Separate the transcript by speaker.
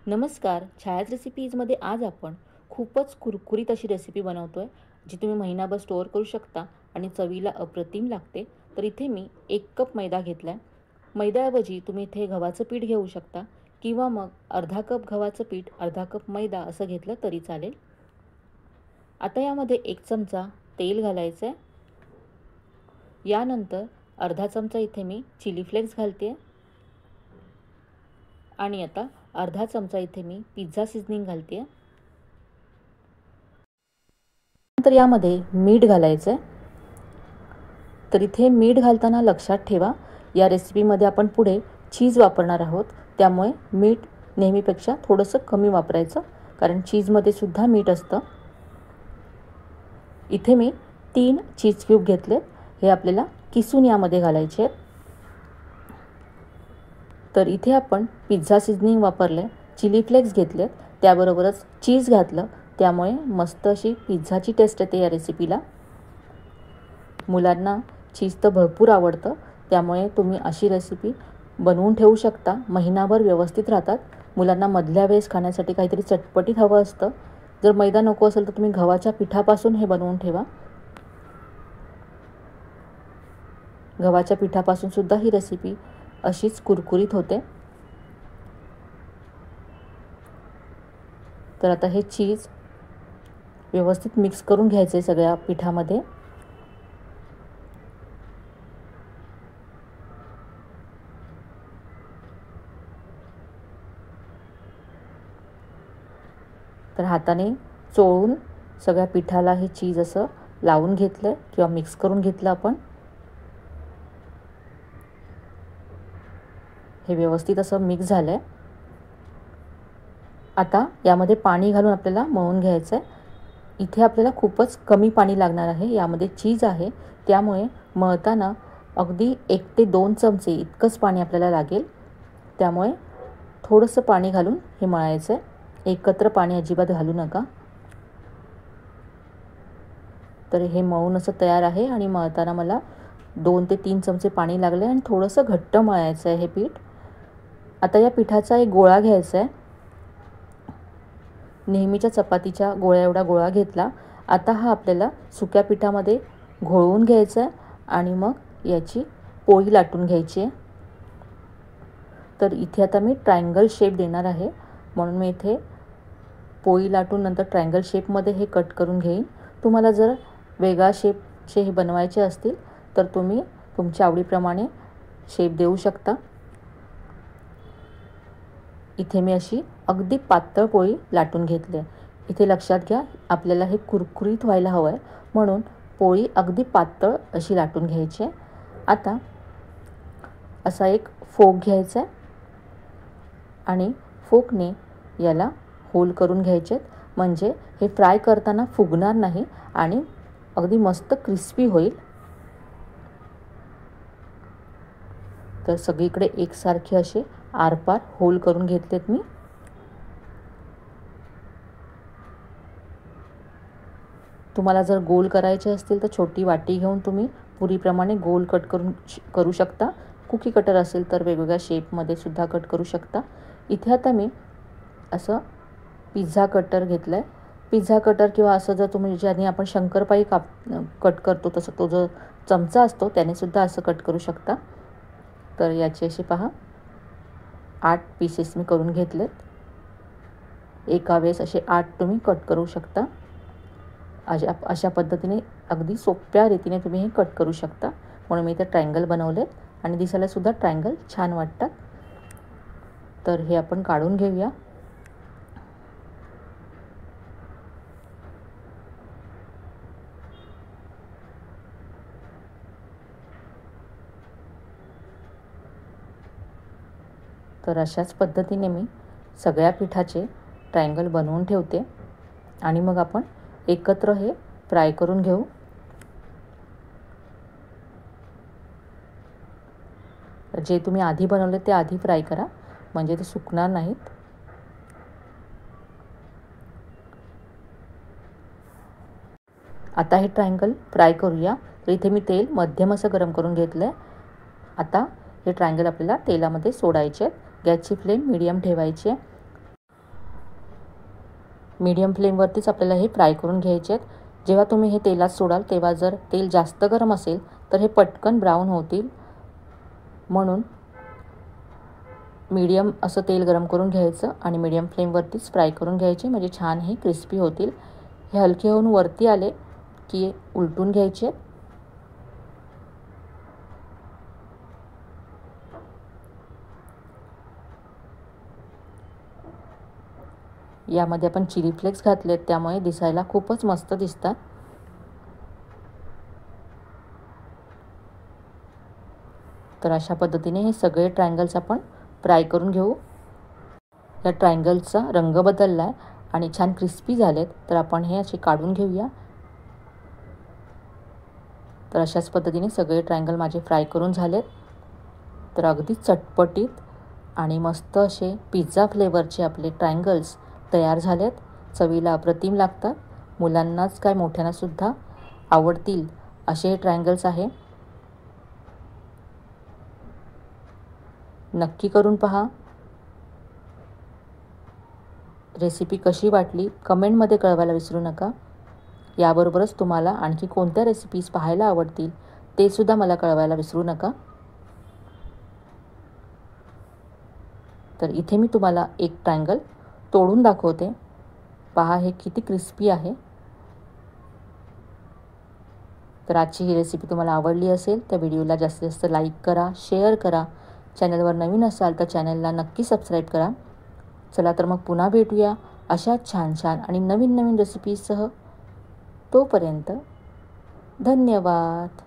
Speaker 1: नमस्कार. छायाच रेसिपीजमध्ये आज आपण खूपच कुरकुरीत अशी रेसिपी बनवतोय, जी तुम्ही महिनाभर स्टोअर करू शकता आणि चवीला अप्रतिम लागते. तर इथे मी 1 कप मैदा घेतलाय. मैद्याऐवजी तुम्ही इथे गव्हाचं पीठ घेऊ शकता किंवा मग अर्धा कप गव्हाचं पीठ, अर्धा कप मैदा असं घेतलं तरी चालेल. आता यामध्ये 1 चमचा तेल घालायचं आहे. यानंतर अर्धा चमचा इथे मी चिली फ्लेक्स घालते आणि आता अर्धा चमचा इथे मी पिझ्झा सीझनिंग घालते. नंतर यामध्ये मीठ घालायचं आहे. तर इथे मीठ घालताना लक्षात ठेवा, या रेसिपीमध्ये आपण पुढे चीज वापरणार आहोत, त्यामुळे मीठ नेहमीपेक्षा थोडंसं कमी वापरायचं, कारण चीजमध्ये सुद्धा मीठ असतं. इथे मी 3 चीज क्यूब घेतलेत. हे आपल्याला किसून यामध्ये घालायचे आहेत. तर इथे आपण पिझ्झा सीझनिंग वापरले, चिली फ्लेक्स घेतलेत, त्याबरोबरच चीज घातलं, त्यामुळे मस्त अशी पिझ्झाची टेस्ट येते या रेसिपीला. मुलांना चीज तर भरपूर आवडतं, त्यामुळे तुम्ही अशी रेसिपी बनवून ठेवू शकता. महिनाभर व्यवस्थित राहतात. मुलांना मधल्या वेळेस खाण्यासाठी काहीतरी चटपटीत हवं असतं. जर मैदा नको असेल तर तुम्ही गव्हाच्या पिठापासून हे बनवून ठेवा. गव्हाच्या पिठापासून सुद्धा ही रेसिपी अशीच कुरकुरीत होते. तर आता हे चीज व्यवस्थित मिक्स करून घ्यायचं आहे सगळ्या पिठामध्ये. तर हाताने चोळून सगळ्या पिठाला हे चीज असं लावून घेतलं किंवा मिक्स करून घेतलं आपण. हे व्यवस्थित असं मिक्स झालं आहे. आता यामध्ये पाणी घालून आपल्याला मळून घ्यायचं आहे. इथे आपल्याला खूपच कमी पाणी लागणार आहे. यामध्ये चीज आहे, त्यामुळे मळताना अगदी 1 ते 2 चमचे इतकंच पाणी आपल्याला लागेल. त्यामुळे थोडंसं पाणी घालून हे मळायचं आहे. एकत्र पाणी अजिबात घालू नका. तर हे मळून असं तयार आहे आणि मळताना मला 2 ते 3 चमचे पाणी लागले आणि थोडंसं घट्ट मळायचं आहे हे पीठ. आता या पिठाचा एक गोळा घ्यायचा आहे. नेहमीच्या चपातीच्या गोळ्या एवढा गोळा घेतला. आता हा आपल्याला सुक्या पिठामध्ये घोळवून घ्यायचा आहे आणि मग याची पोळी लाटून घ्यायची आहे. तर इथे आता मी ट्रायंगल शेप देणार आहे, म्हणून मी इथे पोळी लाटून नंतर ट्रायंगल शेपमध्ये हे कट करून घेईन. तुम्हाला जर वेगळा शेपचे हे बनवायचे असतील तर तुम्ही तुमच्या आवडीप्रमाणे शेप देऊ शकता. इथे मी अशी अगदी पातळ पोळी लाटून घेतली आहे. इथे लक्षात घ्या, आपल्याला हे कुरकुरीत व्हायला हवं आहे, म्हणून पोळी अगदी पातळ अशी लाटून घ्यायची आहे. आता असा एक फोक घ्यायचा आहे आणि फोकने याला होल करून घ्यायचे आहेत, म्हणजे हे फ्राय करताना फुगणार नाही आणि अगदी मस्त क्रिस्पी होईल. तर सगळीकडे एकसारखे असे आरपार होल करून घेतलेत मी. तुम्हाला जर गोल करायचे असतील तर छोटी वाटी घेऊन तुम्ही पुरीप्रमाणे गोल कट करू शकता. कुकी कटर असेल तर वेगवेगळ्या शेपमध्ये सुद्धा कट करू शकता. इथे आता मी असं पिझ्झा कटर घेतलं आहे. पिझ्झा कटर किंवा असं जर तुम्ही ज्याने आपण शंकरपाई कट करतो तसं तो जो चमचा असतो त्याने सुद्धा असं कट करू शकता. तर याचे असे पहा 8 पीसेस मी करून घेतलेत. एका वेळेस असे 8 तुम्ही कट करू शकता. अशा पद्धतीने अगदी सोप्या रीतीने तुम्ही हे कट करू शकता, म्हणून मी इथे ट्रायंगल बनवलेत आणि दिसायला सुद्धा ट्रायंगल छान वाटतात. तर हे आपण काढून घेऊया. तर अशाच पद्धतीने मी सगळ्या पिठाचे ट्रायंगल बनवून ठेवते आणि मग आपण एकत्र हे फ्राय करून घेऊ. जे तुम्ही आधी बनवले ते आधी फ्राय करा, म्हणजे ते सुकणार नाहीत. आता हे ट्रायंगल फ्राय करूया. तर इथे मी तेल मध्यम असं गरम करून घेतलं आहे. आता हे ट्रायंगल आपल्याला तेलामध्ये सोडायचे आहेत. गॅसची फ्लेम मीडियम ठेवायची आहे. मीडियम फ्लेमवरतीच आपल्याला हे फ्राय करून घ्यायचे आहेत। जेव्हा तुम्ही हे तेलात सोडाल तेव्हा जर तेल जास्त गरम असेल तर हे पटकन ब्राऊन होतील, म्हणून मीडियम असं तेल गरम करून घ्यायचं आणि मीडियम फ्लेमवरतीच फ्राय करून घ्यायचे, म्हणजे छान हे क्रिस्पी होतील। हे हलके होऊन वरती आले की उलटून घ्यायचे। यामध्ये आपण चिली फ्लेक्स घातलेत त्यामुळे दिसायला खूपच मस्त दिसतात। तर अशा पद्धतीने हे सगळे ट्रायंगल्स आपण फ्राय करून घेऊ। या ट्रायंगलचा रंग बदलला आहे आणि छान क्रिस्पी झालेत, तर आपण हे असे काढून घेऊया। तर अशाच पद्धतीने सगळे ट्रायंगल माझे फ्राय करून झालेत। तर अगदी चटपटीत आणि मस्त असे पिझ्झा फ्लेवरचे आपले ट्रायंगल्स तयार झालेत। चवीला अप्रतिम लागतात, मुलांनाच काय मोठ्यांनासुद्धा आवडतील असे हे ट्रायंगल्स आहे। नक्की करून पहा। रेसिपी कशी वाटली कमेंटमध्ये कळवायला विसरू नका। याबरोबरच तुम्हाला आणखी कोणत्या रेसिपीज पाहायला आवडतील ते सुद्धा मला कळवायला विसरू नका। तर इथे मी तुम्हाला एक ट्रायंगल तोडून दाखवते, पहा हे किती क्रिस्पी आहे। तर आजची ही रेसिपी तुम्हाला आवडली असेल तर व्हिडिओला जास्तीत जास्त लाईक करा, शेअर करा। चॅनलवर नवीन असाल तर चॅनलला नक्की सबस्क्राईब करा। चला तर मग पुन्हा भेटूया अशा छान छान आणि नवीन नवीन रेसिपीसह। तोपर्यंत धन्यवाद।